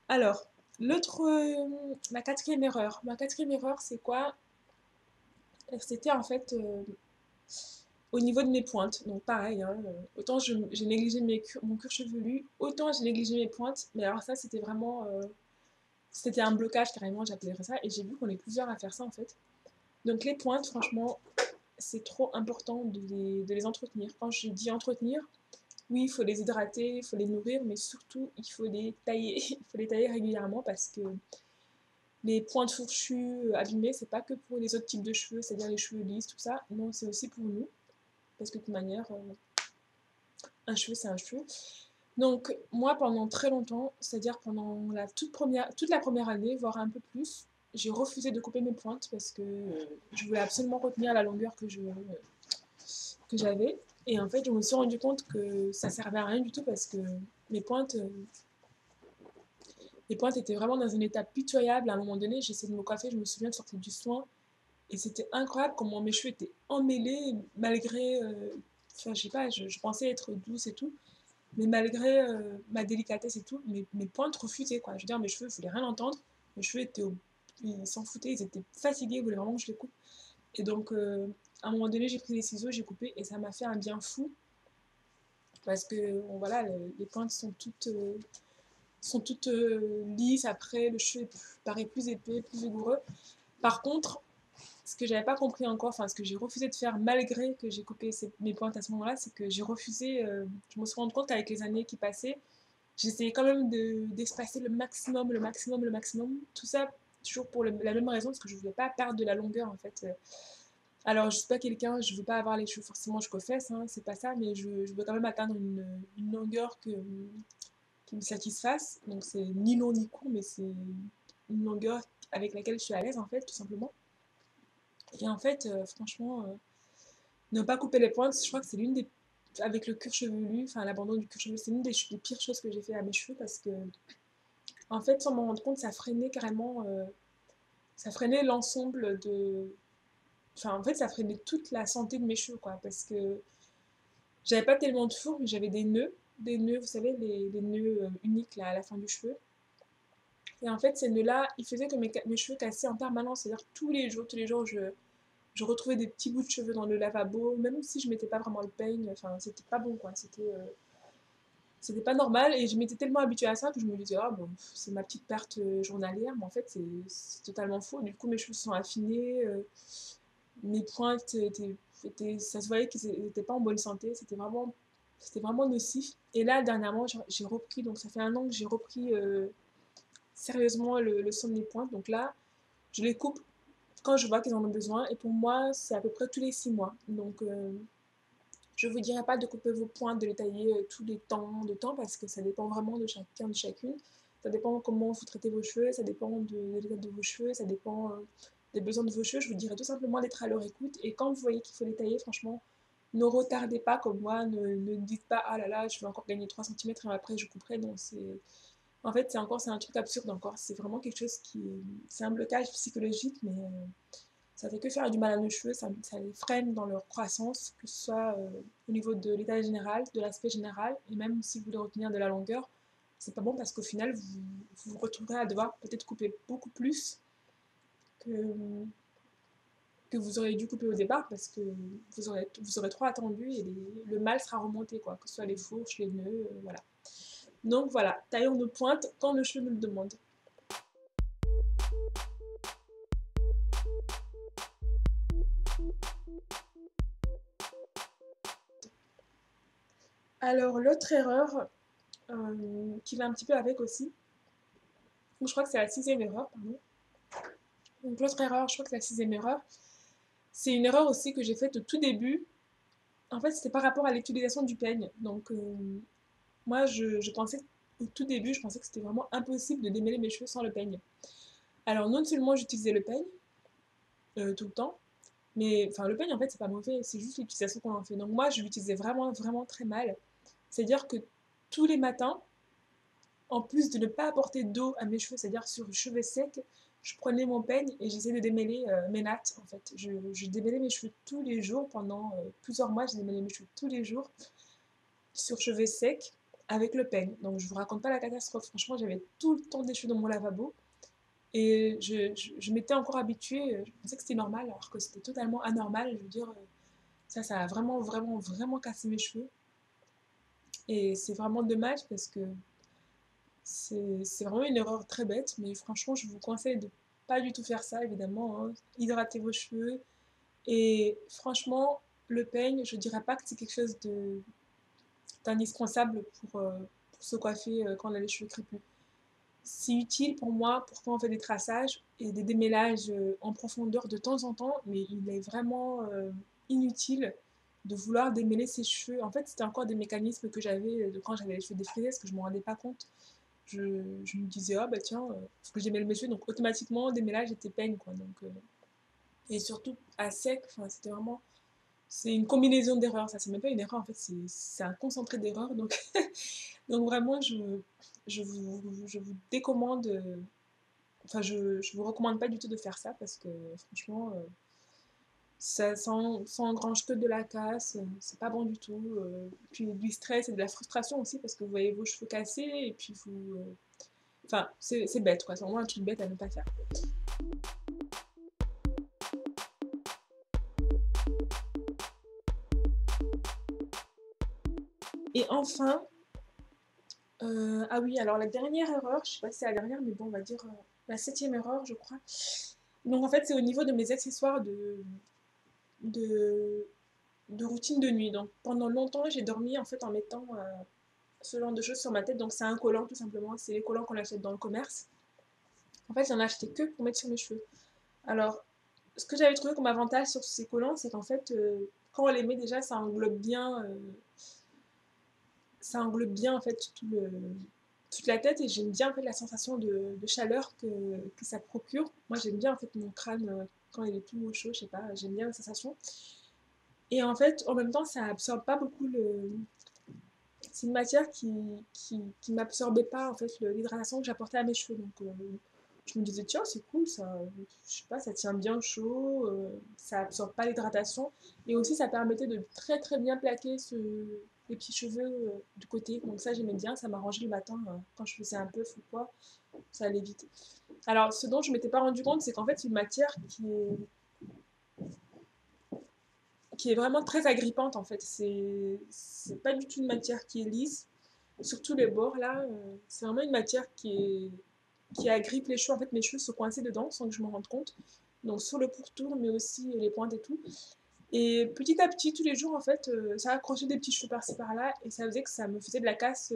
Alors, ma quatrième erreur, c'est quoi? C'était en fait au niveau de mes pointes. Donc pareil, hein, autant j'ai négligé mon cuir chevelu, autant j'ai négligé mes pointes. Mais alors ça, c'était vraiment, c'était un blocage carrément, j'appellerais ça. Et j'ai vu qu'on est plusieurs à faire ça en fait. Donc les pointes, franchement, c'est trop important de les entretenir. Quand je dis entretenir, oui, il faut les hydrater, il faut les nourrir, mais surtout, il faut les tailler. Il faut les tailler régulièrement parce que les pointes fourchues, abîmées, c'est pas que pour les autres types de cheveux, c'est-à-dire les cheveux lisses, tout ça. Non, c'est aussi pour nous. Parce que de toute manière, un cheveu, c'est un cheveu. Donc, moi, pendant très longtemps, c'est-à-dire pendant toute la première année, voire un peu plus, j'ai refusé de couper mes pointes parce que je voulais absolument retenir la longueur que j'avais. Et en fait, je me suis rendu compte que ça servait à rien du tout parce que mes pointes, euh, mes pointes étaient vraiment dans un état pitoyable. À un moment donné, j'essayais de me coiffer, je me souviens de sortir du soin. Et c'était incroyable comment mes cheveux étaient emmêlés malgré. Enfin, je sais pas, je pensais être douce et tout. Mais malgré ma délicatesse et tout, mes pointes refusaient quoi. Je veux dire, mes cheveux, ils voulaient rien entendre. Mes cheveux ils s'en foutaient, ils étaient fatigués, ils voulaient vraiment que je les coupe. Et donc, à un moment donné, j'ai pris les ciseaux, j'ai coupé et ça m'a fait un bien fou. Parce que, bon, voilà, les pointes sont toutes lisses. Après, le cheveu paraît plus épais, plus vigoureux. Par contre, ce que j'avais pas compris encore, enfin, ce que j'ai refusé de faire malgré que j'ai coupé mes pointes à ce moment-là, c'est que j'ai refusé, je me suis rendu compte avec les années qui passaient, j'essayais quand même d'espacer le maximum, le maximum, le maximum. Tout ça, toujours pour la même raison, parce que je voulais pas perdre de la longueur en fait. Alors, je suis pas quelqu'un, je veux pas avoir les cheveux forcément jusqu'aux fesses, hein, c'est pas ça, mais je veux quand même atteindre une longueur qui me satisfasse. Donc, c'est ni long ni court, mais c'est une longueur avec laquelle je suis à l'aise en fait, tout simplement. Et en fait, franchement, ne pas couper les pointes, je crois que c'est l'une des. Avec le cuir chevelu, enfin l'abandon du cuir chevelu, c'est l'une des pires choses que j'ai fait à mes cheveux parce que, en fait, sans m'en rendre compte, ça freinait carrément. Ça freinait l'ensemble de. Enfin, en fait, ça freinait toute la santé de mes cheveux, quoi. Parce que j'avais pas tellement de fourre, mais j'avais des nœuds. Des nœuds, vous savez, les nœuds uniques là, à la fin du cheveu. Et en fait, ces nœuds-là, ils faisaient que mes cheveux cassaient en permanence. C'est-à-dire tous les jours, je retrouvais des petits bouts de cheveux dans le lavabo, même si je mettais pas vraiment le peigne, enfin c'était pas bon quoi, c'était pas normal et je m'étais tellement habituée à ça que je me disais ah bon c'est ma petite perte journalière, mais en fait c'est totalement faux. Du coup mes cheveux se sont affinés, mes pointes ça se voyait qu'ils étaient pas en bonne santé, c'était vraiment nocif. Et là dernièrement j'ai repris, donc ça fait un an que j'ai repris sérieusement le soin de mes pointes, donc là je les coupe quand je vois qu'ils en ont besoin. Et pour moi, c'est à peu près tous les 6 mois. Donc, je ne vous dirai pas de couper vos pointes, de les tailler tous les temps de temps, parce que ça dépend vraiment de chacun, de chacune. Ça dépend comment vous traitez vos cheveux, ça dépend de l'état de vos cheveux, ça dépend des besoins de vos cheveux. Je vous dirais tout simplement d'être à leur écoute. Et quand vous voyez qu'il faut les tailler, franchement, ne retardez pas comme moi, ne dites pas ah là là, je vais encore gagner 3 centimètres et après je couperai. Non, c'est. En fait, c'est un truc absurde encore. C'est vraiment quelque chose qui. C'est un blocage psychologique, mais ça fait que faire du mal à nos cheveux, ça les freine dans leur croissance, que ce soit au niveau de l'état général, de l'aspect général, et même si vous voulez retenir de la longueur, c'est pas bon parce qu'au final, vous vous retrouverez à devoir peut-être couper beaucoup plus que, que vous auriez dû couper au départ parce que vous aurez trop attendu et le mal sera remonté, quoi, que ce soit les fourches, les nœuds, voilà. Donc voilà, taillons nos pointes quand le cheveu nous le demande. Alors l'autre erreur qui va un petit peu avec aussi, ou je crois que c'est la sixième erreur, pardon. Donc l'autre erreur, je crois que c'est la sixième erreur, c'est une erreur aussi que j'ai faite au tout début. En fait, c'était par rapport à l'utilisation du peigne. Donc moi, je pensais, au tout début, je pensais que c'était vraiment impossible de démêler mes cheveux sans le peigne. Alors non seulement j'utilisais le peigne tout le temps, mais enfin le peigne en fait c'est pas mauvais, c'est juste l'utilisation qu'on en fait. Donc moi je l'utilisais vraiment vraiment très mal. C'est-à-dire que tous les matins, en plus de ne pas apporter d'eau à mes cheveux, c'est-à-dire sur cheveux secs, je prenais mon peigne et j'essayais de démêler mes nattes en fait. Je démêlais mes cheveux tous les jours pendant plusieurs mois, j'ai démêlé mes cheveux tous les jours sur cheveux secs avec le peigne. Donc je vous raconte pas la catastrophe, franchement j'avais tout le temps des cheveux dans mon lavabo et je m'étais encore habituée, je pensais que c'était normal alors que c'était totalement anormal, je veux dire, ça a vraiment, vraiment, vraiment cassé mes cheveux. Et c'est vraiment dommage parce que c'est vraiment une erreur très bête, mais franchement, je vous conseille de pas du tout faire ça, évidemment, hein. Hydratez vos cheveux. Et franchement, le peigne, je dirais pas que c'est quelque chose d'indispensable pour se coiffer quand on a les cheveux crépus. C'est utile pour moi pour quand on fait des traçages et des démêlages en profondeur de temps en temps, mais il est vraiment inutile de vouloir démêler ses cheveux. En fait, c'était encore des mécanismes que j'avais de quand j'avais les cheveux défrisés, parce que je ne me rendais pas compte. Je me disais, ah bah tiens, faut que je démêle mes cheveux, donc automatiquement, démêlage était peigne, quoi. Donc, et surtout à sec, enfin, c'était vraiment. C'est une combinaison d'erreurs, ça c'est même pas une erreur en fait, c'est un concentré d'erreurs. Donc, donc vraiment, je vous décommande, enfin je vous recommande pas du tout de faire ça parce que franchement, ça engrange que de la casse, c'est pas bon du tout. Puis du stress et de la frustration aussi parce que vous voyez vos cheveux cassés et puis vous. Enfin, c'est bête quoi, c'est vraiment un truc bête à ne pas faire. Et enfin, ah oui, alors la dernière erreur, je sais pas si c'est la dernière, mais bon, on va dire la septième erreur, je crois. Donc en fait, c'est au niveau de mes accessoires de, de routine de nuit. Donc pendant longtemps, j'ai dormi en fait en mettant ce genre de choses sur ma tête. Donc c'est un collant tout simplement, c'est les collants qu'on achète dans le commerce. En fait, j'en ai acheté que pour mettre sur mes cheveux. Alors, ce que j'avais trouvé comme avantage sur ces collants, c'est qu'en fait, quand on les met déjà, ça englobe bien en fait toute la tête et j'aime bien en fait la sensation de chaleur que ça procure. Moi j'aime bien en fait mon crâne quand il est tout chaud, je sais pas, j'aime bien la sensation. Et en fait en même temps ça absorbe pas beaucoup le. C'est une matière qui m'absorbait pas en fait l'hydratation que j'apportais à mes cheveux. Donc je me disais tiens c'est cool ça, je sais pas, ça tient bien chaud, ça absorbe pas l'hydratation et aussi ça permettait de très très bien plaquer les petits cheveux du côté. Donc ça j'aimais bien, ça m'arrangeait le matin quand je faisais un peu ou quoi, ça allait vite. Alors ce dont je m'étais pas rendu compte c'est qu'en fait c'est une matière qui est vraiment très agrippante en fait. C'est pas du tout une matière qui est lisse, surtout les bords là, c'est vraiment une matière qui agrippe les cheveux. En fait, mes cheveux se coinçaient dedans sans que je m'en rende compte. Donc sur le pourtour, mais aussi les pointes et tout. Et petit à petit, tous les jours, en fait, ça accrochait des petits cheveux par-ci par-là et ça faisait que ça me faisait de la casse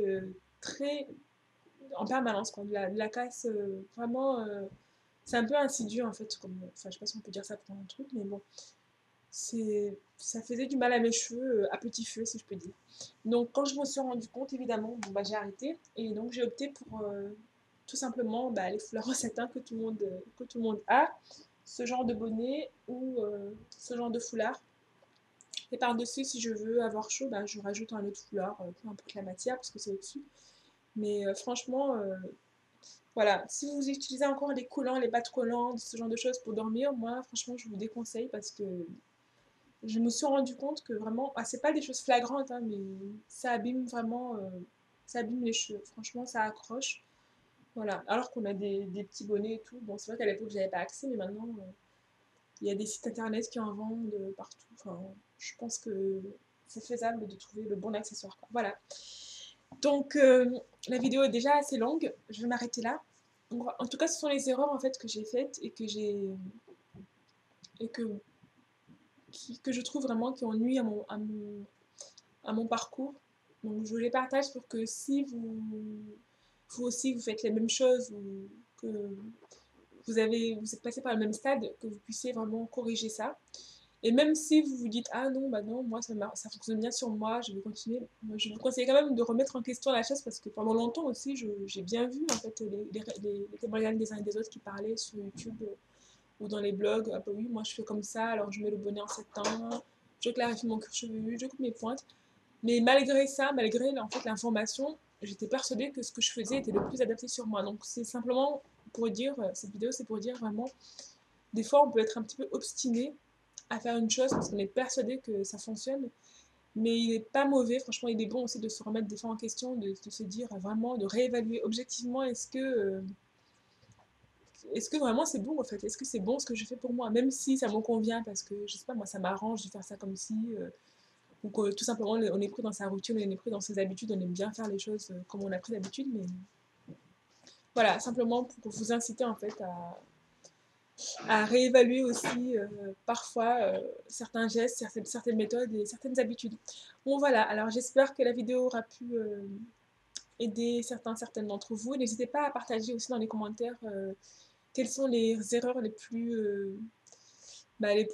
très en permanence, quoi. De la casse vraiment. C'est un peu insidieux en fait, comme, enfin je sais pas si on peut dire ça pour un truc, mais bon, ça faisait du mal à mes cheveux à petit feu si je peux dire. Donc quand je me suis rendu compte évidemment, bon, bah, j'ai arrêté et donc j'ai opté pour tout simplement bah, les foulards en satin que tout le monde a, ce genre de bonnet ou ce genre de foulard. Et par-dessus, si je veux avoir chaud, bah, je rajoute un autre foulard, peu importe la matière parce que c'est au-dessus. Mais franchement, voilà, si vous utilisez encore les collants, les pâtes collantes, ce genre de choses pour dormir, moi franchement je vous déconseille parce que je me suis rendu compte que vraiment, ah, c'est pas des choses flagrantes, hein, mais ça abîme vraiment, ça abîme les cheveux. Franchement, ça accroche. Voilà. Alors qu'on a des petits bonnets et tout. Bon, c'est vrai qu'à l'époque, j'avais pas accès, mais maintenant, il y a des sites internet qui en vendent partout. Enfin, je pense que c'est faisable de trouver le bon accessoire, quoi. Voilà. Donc, la vidéo est déjà assez longue. Je vais m'arrêter là. En tout cas, ce sont les erreurs en fait que j'ai faites et et que je trouve vraiment qui ont nui à mon parcours. Donc je les partage pour que si vous aussi vous faites les mêmes choses ou que vous êtes passé par le même stade, que vous puissiez vraiment corriger ça. Et même si vous vous dites ah non bah non moi ça fonctionne bien sur moi, je vais continuer. Moi, je vous conseille quand même de remettre en question la chose parce que pendant longtemps aussi j'ai bien vu en fait les témoignages des uns et des autres qui parlaient sur YouTube ou dans les blogs. Ah bah oui moi je fais comme ça, alors je mets le bonnet en septembre, je clarifie mon cuir chevelu, je coupe mes pointes. Mais malgré ça, malgré en fait l'information, j'étais persuadée que ce que je faisais était le plus adapté sur moi. Donc c'est simplement pour dire, cette vidéo c'est pour dire vraiment, des fois on peut être un petit peu obstiné à faire une chose parce qu'on est persuadé que ça fonctionne, mais il n'est pas mauvais, franchement il est bon aussi de se remettre des fois en question, de se dire vraiment, de réévaluer objectivement est-ce que vraiment c'est bon en fait? Est-ce que c'est bon ce que je fais pour moi? Même si ça me convient parce que, je sais pas moi, ça m'arrange de faire ça comme si, ou que tout simplement on est pris dans sa routine, on est pris dans ses habitudes, on aime bien faire les choses comme on a pris d'habitude, mais voilà, simplement pour vous inciter en fait à réévaluer aussi parfois certains gestes, certaines méthodes et certaines habitudes. Bon voilà, alors j'espère que la vidéo aura pu aider certaines d'entre vous. N'hésitez pas à partager aussi dans les commentaires quelles sont les erreurs les plus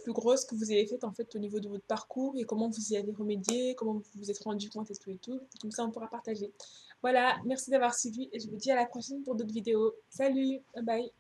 grosses que vous avez faites en fait au niveau de votre parcours et comment vous y avez remédié, comment vous vous êtes rendu compte et tout et tout. Comme ça, on pourra partager. Voilà, merci d'avoir suivi et je vous dis à la prochaine pour d'autres vidéos. Salut, bye bye.